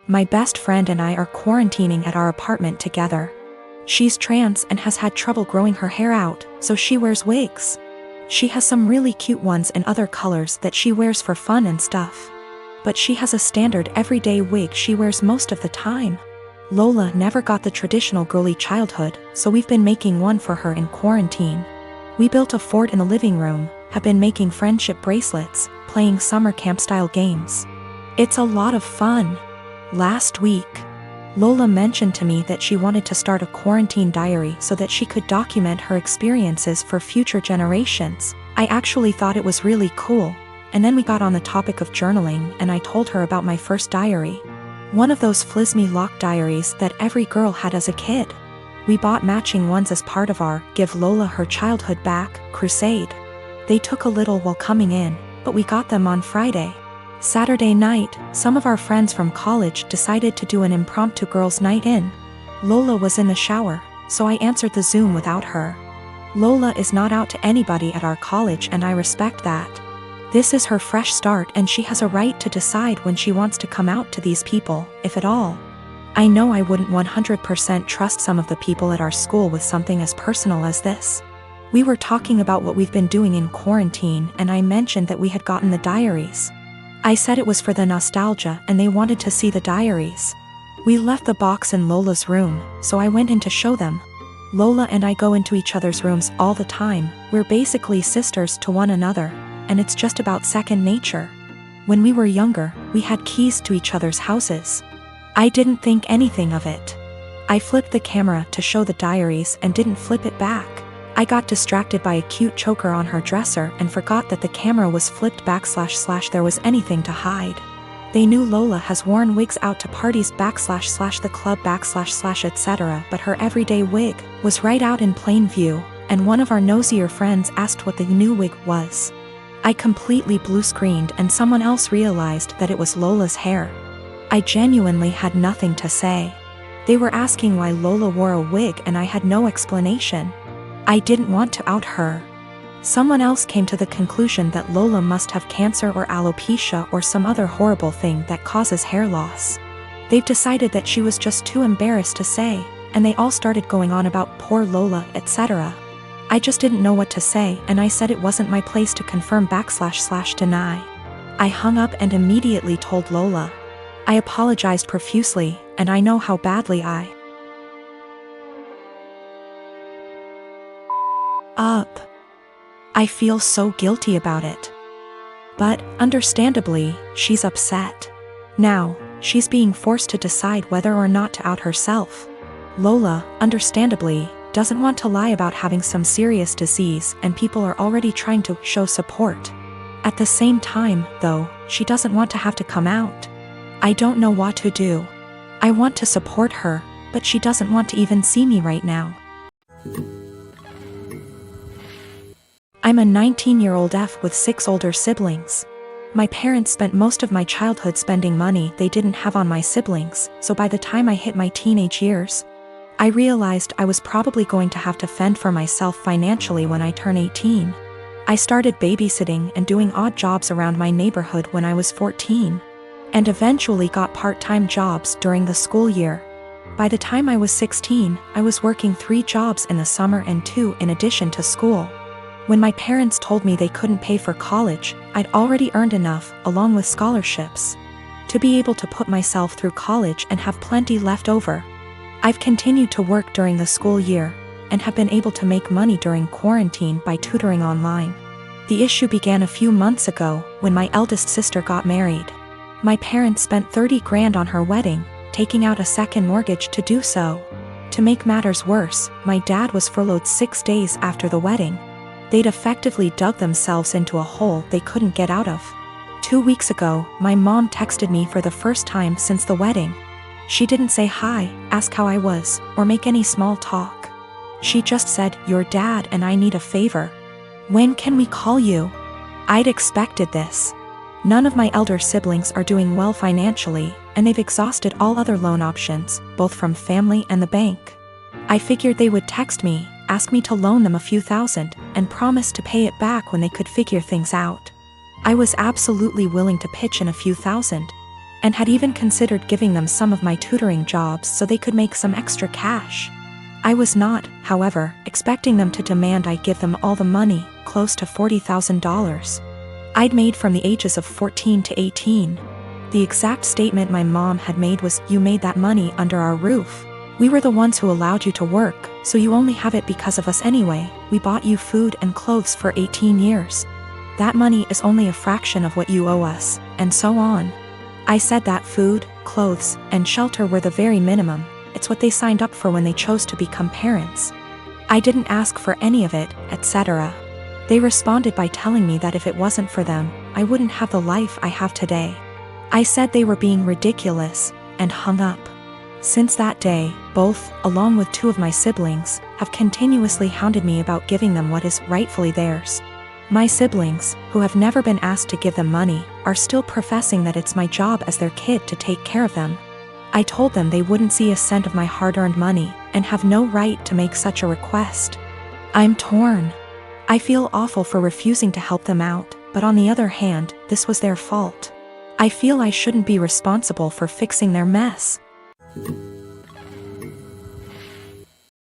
My best friend and I are quarantining at our apartment together. She's trans and has had trouble growing her hair out, so she wears wigs. She has some really cute ones in other colors that she wears for fun and stuff. But she has a standard everyday wig she wears most of the time. Lola never got the traditional girly childhood, so we've been making one for her in quarantine. We built a fort in the living room, have been making friendship bracelets, playing summer camp-style games. It's a lot of fun. Last week, Lola mentioned to me that she wanted to start a quarantine diary so that she could document her experiences for future generations. I actually thought it was really cool, and then we got on the topic of journaling and I told her about my first diary. One of those flismy lock diaries that every girl had as a kid. We bought matching ones as part of our Give Lola Her Childhood Back crusade. They took a little while coming in, but we got them on Friday. Saturday night, some of our friends from college decided to do an impromptu girls' night in. Lola was in the shower, so I answered the Zoom without her. Lola is not out to anybody at our college and I respect that. This is her fresh start and she has a right to decide when she wants to come out to these people, if at all. I know I wouldn't 100% trust some of the people at our school with something as personal as this. We were talking about what we've been doing in quarantine and I mentioned that we had gotten the diaries. I said it was for the nostalgia and they wanted to see the diaries. We left the box in Lola's room, so I went in to show them. Lola and I go into each other's rooms all the time, we're basically sisters to one another, and it's just about second nature. When we were younger, we had keys to each other's houses. I didn't think anything of it. I flipped the camera to show the diaries and didn't flip it back. I got distracted by a cute choker on her dresser and forgot that the camera was flipped back / there was anything to hide. They knew Lola has worn wigs out to parties / the club / etc., but her everyday wig was right out in plain view, and one of our nosier friends asked what the new wig was. I completely blue-screened and someone else realized that it was Lola's hair. I genuinely had nothing to say. They were asking why Lola wore a wig and I had no explanation. I didn't want to out her. Someone else came to the conclusion that Lola must have cancer or alopecia or some other horrible thing that causes hair loss. They've decided that she was just too embarrassed to say, and they all started going on about poor Lola, etc. I just didn't know what to say and I said it wasn't my place to confirm / deny. I hung up and immediately told Lola. I apologized profusely, and I know how badly I I feel so guilty about it. But, understandably, she's upset. Now, she's being forced to decide whether or not to out herself. Lola, understandably, doesn't want to lie about having some serious disease and people are already trying to show support. At the same time, though, she doesn't want to have to come out. I don't know what to do. I want to support her, but she doesn't want to even see me right now. I'm a 19-year-old F with 6 older siblings. My parents spent most of my childhood spending money they didn't have on my siblings, so by the time I hit my teenage years, I realized I was probably going to have to fend for myself financially when I turn 18. I started babysitting and doing odd jobs around my neighborhood when I was 14, and eventually got part-time jobs during the school year. By the time I was 16, I was working 3 jobs in the summer and 2 in addition to school. When my parents told me they couldn't pay for college, I'd already earned enough, along with scholarships, to be able to put myself through college and have plenty left over. I've continued to work during the school year, and have been able to make money during quarantine by tutoring online. The issue began a few months ago, when my eldest sister got married. My parents spent $30,000 on her wedding, taking out a second mortgage to do so. To make matters worse, my dad was furloughed 6 days after the wedding. They'd effectively dug themselves into a hole they couldn't get out of. 2 weeks ago, my mom texted me for the first time since the wedding. She didn't say hi, ask how I was, or make any small talk. She just said, "Your dad and I need a favor. When can we call you?" I'd expected this. None of my elder siblings are doing well financially, and they've exhausted all other loan options, both from family and the bank. I figured they would text me, ask me to loan them a few thousand, and promise to pay it back when they could figure things out. I was absolutely willing to pitch in a few thousand. and had even considered giving them some of my tutoring jobs so they could make some extra cash. I was not, however, expecting them to demand I give them all the money, close to $40,000. I'd made from the ages of 14 to 18. The exact statement my mom had made was, "You made that money under our roof. We were the ones who allowed you to work, so you only have it because of us anyway. We bought you food and clothes for 18 years. That money is only a fraction of what you owe us," and so on. I said that food, clothes, and shelter were the very minimum. It's what they signed up for when they chose to become parents. I didn't ask for any of it, etc. They responded by telling me that if it wasn't for them, I wouldn't have the life I have today. I said they were being ridiculous, and hung up. Since that day, both, along with 2 of my siblings, have continuously hounded me about giving them what is rightfully theirs. My siblings, who have never been asked to give them money, are still professing that it's my job as their kid to take care of them. I told them they wouldn't see a cent of my hard-earned money, and have no right to make such a request. I'm torn. I feel awful for refusing to help them out, but on the other hand, this was their fault. I feel I shouldn't be responsible for fixing their mess.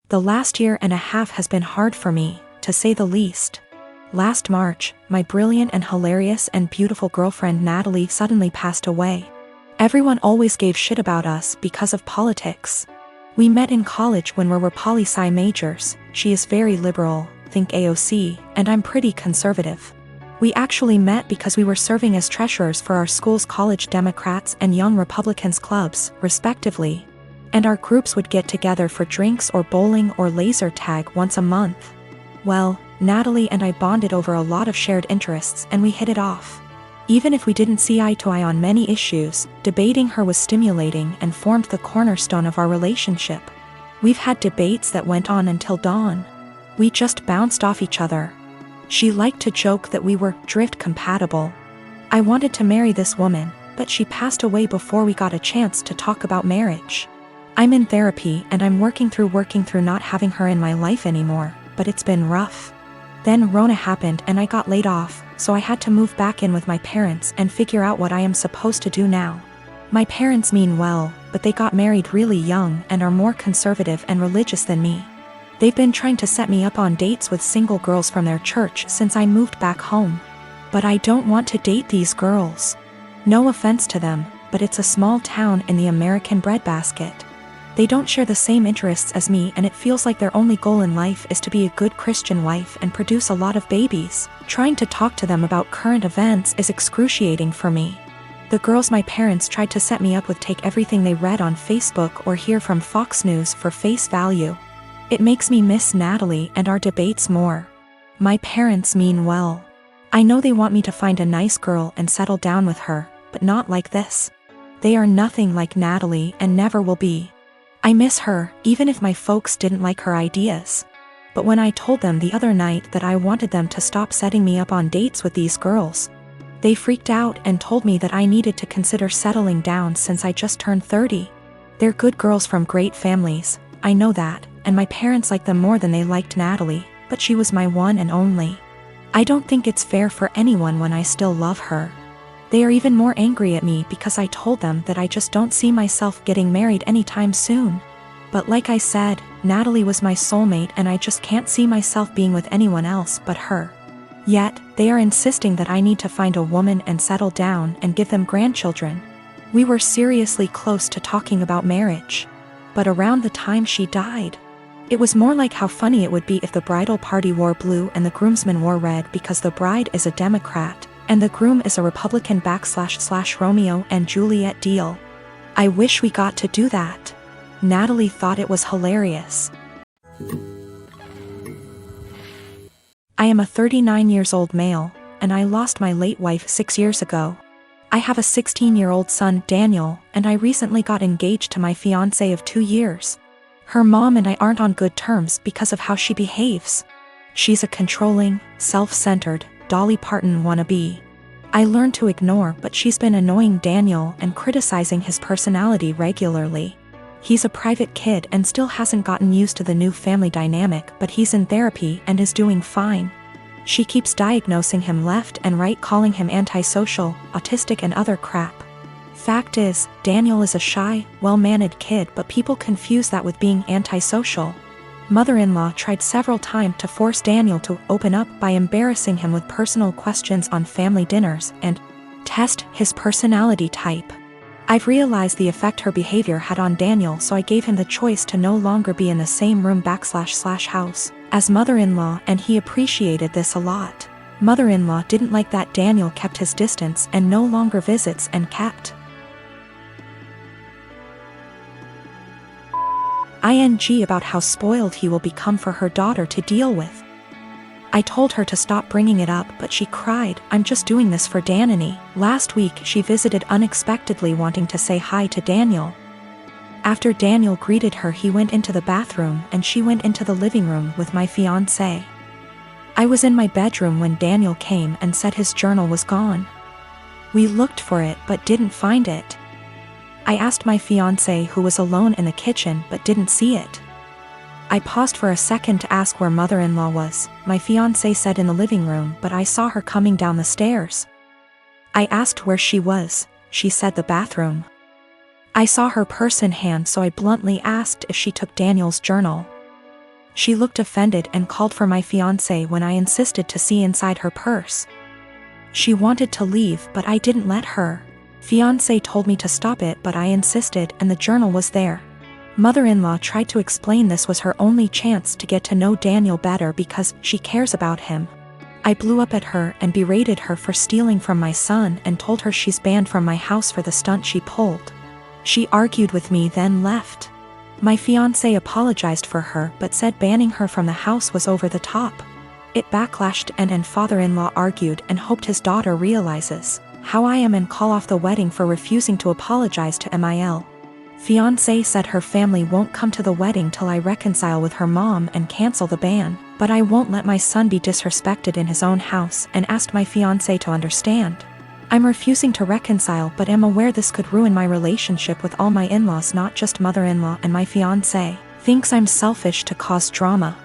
The last year and a half has been hard for me, to say the least. Last March, my brilliant and hilarious and beautiful girlfriend Natalie suddenly passed away. Everyone always gave shit about us because of politics. We met in college when we were poli-sci majors. She is very liberal, think AOC, and I'm pretty conservative. We actually met because we were serving as treasurers for our school's college Democrats and Young Republicans clubs, respectively. And our groups would get together for drinks or bowling or laser tag once a month. Well, Natalie and I bonded over a lot of shared interests and we hit it off. Even if we didn't see eye to eye on many issues, debating her was stimulating and formed the cornerstone of our relationship. We've had debates that went on until dawn. We just bounced off each other. She liked to joke that we were drift compatible. I wanted to marry this woman, but she passed away before we got a chance to talk about marriage. I'm in therapy and I'm working through not having her in my life anymore, but it's been rough. Then Rona happened and I got laid off, so I had to move back in with my parents and figure out what I am supposed to do now. My parents mean well, but they got married really young and are more conservative and religious than me. They've been trying to set me up on dates with single girls from their church since I moved back home. But I don't want to date these girls. No offense to them, but it's a small town in the American breadbasket. They don't share the same interests as me and it feels like their only goal in life is to be a good Christian wife and produce a lot of babies. Trying to talk to them about current events is excruciating for me. The girls my parents tried to set me up with take everything they read on Facebook or hear from Fox News for face value. It makes me miss Natalie and our debates more. My parents mean well. I know they want me to find a nice girl and settle down with her, but not like this. They are nothing like Natalie and never will be. I miss her, even if my folks didn't like her ideas. But when I told them the other night that I wanted them to stop setting me up on dates with these girls, they freaked out and told me that I needed to consider settling down since I just turned 30. They're good girls from great families, I know that, and my parents like them more than they liked Natalie, but she was my one and only. I don't think it's fair for anyone when I still love her. They are even more angry at me because I told them that I just don't see myself getting married anytime soon. But like I said, Natalie was my soulmate and I just can't see myself being with anyone else but her. Yet, they are insisting that I need to find a woman and settle down and give them grandchildren. We were seriously close to talking about marriage. But around the time she died, it was more like how funny it would be if the bridal party wore blue and the groomsmen wore red because the bride is a Democrat, and the groom is a Republican / Romeo and Juliet deal. I wish we got to do that. Natalie thought it was hilarious. I am a 39-year-old male, and I lost my late wife 6 years ago. I have a 16-year-old son, Daniel, and I recently got engaged to my fiancé of 2 years. Her mom and I aren't on good terms because of how she behaves. She's a controlling, self-centered, Dolly Parton wannabe. I learned to ignore, but she's been annoying Daniel and criticizing his personality regularly. He's a private kid and still hasn't gotten used to the new family dynamic, but he's in therapy and is doing fine. She keeps diagnosing him left and right, calling him antisocial, autistic and other crap. Fact is, Daniel is a shy, well-mannered kid, but people confuse that with being antisocial. Mother-in-law tried several times to force Daniel to open up by embarrassing him with personal questions on family dinners and test his personality type. I've realized the effect her behavior had on Daniel, so I gave him the choice to no longer be in the same room / house as mother-in-law, and he appreciated this a lot. Mother-in-law didn't like that Daniel kept his distance and no longer visits and kept ing about how spoiled he will become for her daughter to deal with. I told her to stop bringing it up, but she cried, "I'm just doing this for Danny." Last week she visited unexpectedly, wanting to say hi to Daniel. After Daniel greeted her, he went into the bathroom and she went into the living room with my fiancé. I was in my bedroom when Daniel came and said his journal was gone. We looked for it but didn't find it. I asked my fiancé, who was alone in the kitchen, but didn't see it. I paused for a second to ask where mother-in-law was. My fiancé said in the living room, but I saw her coming down the stairs. I asked where she was. She said the bathroom. I saw her purse in hand, so I bluntly asked if she took Daniel's journal. She looked offended and called for my fiancé when I insisted to see inside her purse. She wanted to leave, but I didn't let her. Fiancé told me to stop it, but I insisted, and the journal was there. Mother-in-law tried to explain this was her only chance to get to know Daniel better because she cares about him. I blew up at her and berated her for stealing from my son and told her she's banned from my house for the stunt she pulled. She argued with me, then left. My fiancé apologized for her but said banning her from the house was over the top. It backlashed and father-in-law argued and hoped his daughter realizes how I am and call off the wedding for refusing to apologize to Mil. Fiancé said her family won't come to the wedding till I reconcile with her mom and cancel the ban, but I won't let my son be disrespected in his own house and asked my fiancé to understand. I'm refusing to reconcile but am aware this could ruin my relationship with all my in-laws, not just mother-in-law, and my fiancé thinks I'm selfish to cause drama.